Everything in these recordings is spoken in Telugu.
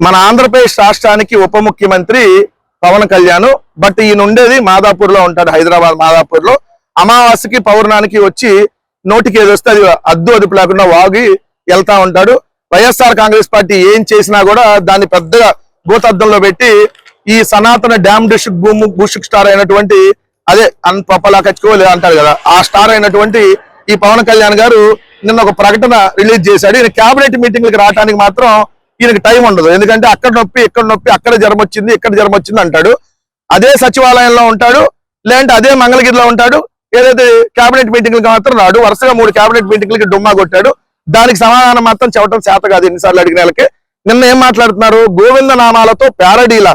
మన ఆంధ్రప్రదేశ్ రాష్ట్రానికి ఉప ముఖ్యమంత్రి పవన్ కళ్యాణ్. బట్ ఈయన ఉండేది మాదాపూర్ లో ఉంటాడు, హైదరాబాద్ మాదాపూర్ లో. అమావాస్యకి పౌర్ణానికి వచ్చి నోటికి ఏదొస్తే అది అద్దు అదుపు లేకుండా వాగి వెళ్తా ఉంటాడు. వైఎస్ఆర్ కాంగ్రెస్ పార్టీ ఏం చేసినా కూడా దాన్ని పెద్దగా భూతద్దంలో పెట్టి ఈ సనాతన డ్యామ్ డిస్ట్రిక్ట్ బూషిక్ స్టార్ అయినటువంటి అదే పప్పలా కచ్చుకోలే అంటారు కదా, ఆ స్టార్ అయినటువంటి ఈ పవన్ కళ్యాణ్ గారు నిన్న ఒక ప్రకటన రిలీజ్ చేశాడు. ఈయన క్యాబినెట్ మీటింగ్లకు రావడానికి మాత్రం ఈయనకి టైం ఉండదు. ఎందుకంటే అక్కడ నొప్పి ఇక్కడ నొప్పి, అక్కడ జ్వరం వచ్చింది ఇక్కడ జ్వరం వచ్చింది అంటాడు. అదే సచివాలయంలో ఉంటాడు, లేదంటే అదే మంగళగిరిలో ఉంటాడు. ఏదైతే క్యాబినెట్ మీటింగ్లకు మాత్రం రాడు. వరుసగా 3 క్యాబినెట్ మీటింగ్లకి డుమ్మా కొట్టాడు. దానికి సమాధానం మాత్రం చెప్పడం చేత కాదు ఎన్నిసార్లు అడిగిన వాళ్ళకి. నిన్న ఏం మాట్లాడుతున్నారు? గోవింద నామాలతో ప్యారడీల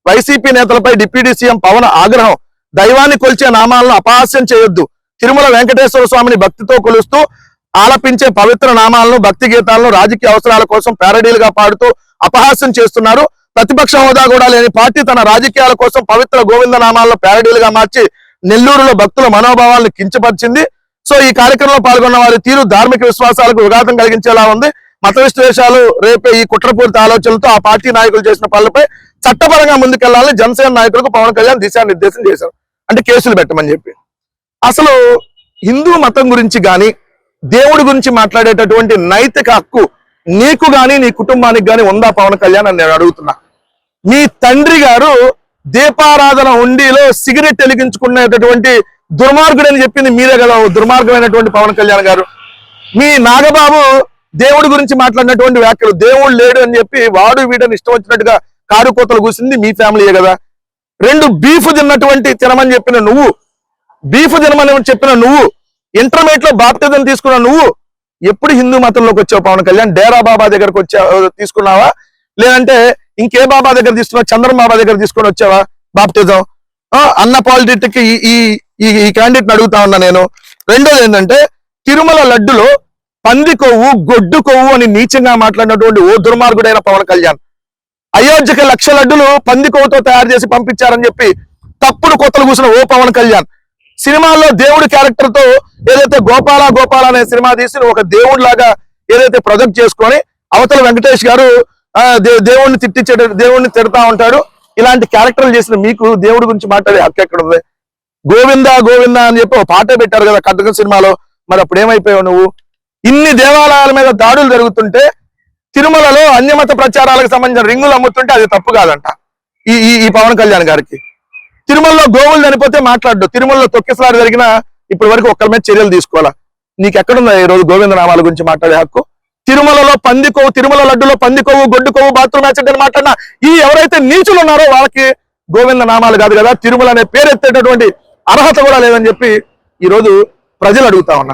వైసీపీ నేతలపై డిప్యూటీ సీఎం పవన్ ఆగ్రహం. దైవాన్ని కొలిచే నామాలను అపహాస్యం చేయొద్దు. తిరుమల వెంకటేశ్వర స్వామిని భక్తితో కొలుస్తూ ఆలపించే పవిత్ర నామాలను, భక్తి గీతాలను రాజకీయ అవసరాల కోసం ప్యారడీలుగా పాడుతూ అపహాస్యం చేస్తున్నారు. ప్రతిపక్ష హోదా కూడా లేని పార్టీ తన రాజకీయాల కోసం పవిత్ర గోవింద నామాలను ప్యారడీలుగా మార్చి నెల్లూరులో భక్తుల మనోభావాలను కించపరిచింది. సో ఈ కార్యక్రమంలో పాల్గొన్న వారి తీరు ధార్మిక విశ్వాసాలకు విఘాతం కలిగించేలా ఉంది. మత విశ్లేషాలు రేపే ఈ కుట్రపూరిత ఆలోచనలతో ఆ పార్టీ నాయకులు చేసిన పనులపై చట్టపరంగా ముందుకెళ్లాలని జనసేన నాయకులకు పవన్ కళ్యాణ్ దిశానిర్దేశం చేశారు. అంటే కేసులు పెట్టమని చెప్పి. అసలు హిందూ మతం గురించి గాని దేవుడి గురించి మాట్లాడేటటువంటి నైతిక హక్కు నీకు గాని నీ కుటుంబానికి గాని ఉందా పవన్ కళ్యాణ్ అని నేను అడుగుతున్నా. మీ తండ్రి గారు దీపారాధన హుండీలో సిగరెట్ వెలిగించుకునేటటువంటి దుర్మార్గుడు అని చెప్పింది మీరే కదా, దుర్మార్గమైనటువంటి పవన్ కళ్యాణ్ గారు. మీ నాగబాబు దేవుడి గురించి మాట్లాడినటువంటి వ్యాఖ్యలు, దేవుడు లేడు అని చెప్పి వాడు వీడని ఇష్టం వచ్చినట్టుగా కారు కోతలు కూసింది మీ ఫ్యామిలీయే కదా. 2 బీఫ్ తినమని చెప్పిన నువ్వు, బీఫ్ తినమని చెప్పిన నువ్వు, ఇంటర్మీడియట్ లో బాప్టిజం తీసుకున్న నువ్వు ఎప్పుడు హిందూ మతంలోకి వచ్చావు పవన్ కళ్యాణ్? డేరా బాబా దగ్గరకు తీసుకున్నావా, లేదంటే ఇంకే బాబా దగ్గర తీసుకున్నావా? చంద్రం బాబా దగ్గర తీసుకొని వచ్చావా బాప్టిజం? అన్న పాలిటిక్ ఈ క్యాండిడేట్ అడుగుతా ఉన్నా నేను. రెండోది ఏంటంటే, తిరుమల లడ్డులో పంది కొవ్వు, గొడ్డు కొవ్వు అని నీచంగా మాట్లాడినటువంటి ఓ దుర్మార్గుడైన పవన్ కళ్యాణ్. అయోధ్యకి 1,00,000 లడ్డులు పంది కొవ్వుతో తయారు చేసి పంపించారని చెప్పి తప్పుడు కొత్తలు కూసిన ఓ పవన్ కళ్యాణ్. సినిమాల్లో దేవుడి క్యారెక్టర్ తో ఏదైతే గోపాల అనే సినిమా తీసి ఒక దేవుడి లాగా ఏదైతే ప్రొజెక్ట్ చేసుకొని అవతల వెంకటేష్ గారు దేవుడిని తిడతా ఉంటాడు. ఇలాంటి క్యారెక్టర్లు చేసిన మీకు దేవుడి గురించి మాట్లాడే హక్కు ఎక్కడ ఉంది? గోవింద గోవింద అని చెప్పి ఒక పాట పెట్టారు కదా కథక సినిమాలో. మరి అప్పుడు ఏమైపోయావు నువ్వు? ఇన్ని దేవాలయాల మీద దాడులు జరుగుతుంటే, తిరుమలలో అన్యమత ప్రచారాలకు సంబంధించిన రింగులు అమ్ముతుంటే అది తప్పు కాదంట ఈ పవన్ కళ్యాణ్ గారికి. తిరుమలలో గోవులు చనిపోతే మాట్లాడు, తిరుమలలో తొక్కిసలాట జరిగిన ఇప్పటి వరకు ఒక్కరి మీద చర్యలు తీసుకోవాలా? నీకెక్కడుందా ఈ రోజు గోవింద నామాల గురించి మాట్లాడే హక్కు? తిరుమలలో పంది కొవ్వు, తిరుమల లడ్డులో పంది కొవ్వు, గొడ్డు కొవ్వు, బాత్రూమ్ యాక్సిడెంట్ అని మాట్లాడిన ఈ ఎవరైతే నీచులు ఉన్నారో వాళ్ళకి గోవింద నామాలు కాదు కదా, తిరుమల అనే పేరు ఎత్తేటటువంటి అర్హత కూడా లేదని చెప్పి ఈ రోజు ప్రజలు అడుగుతా ఉన్నారు.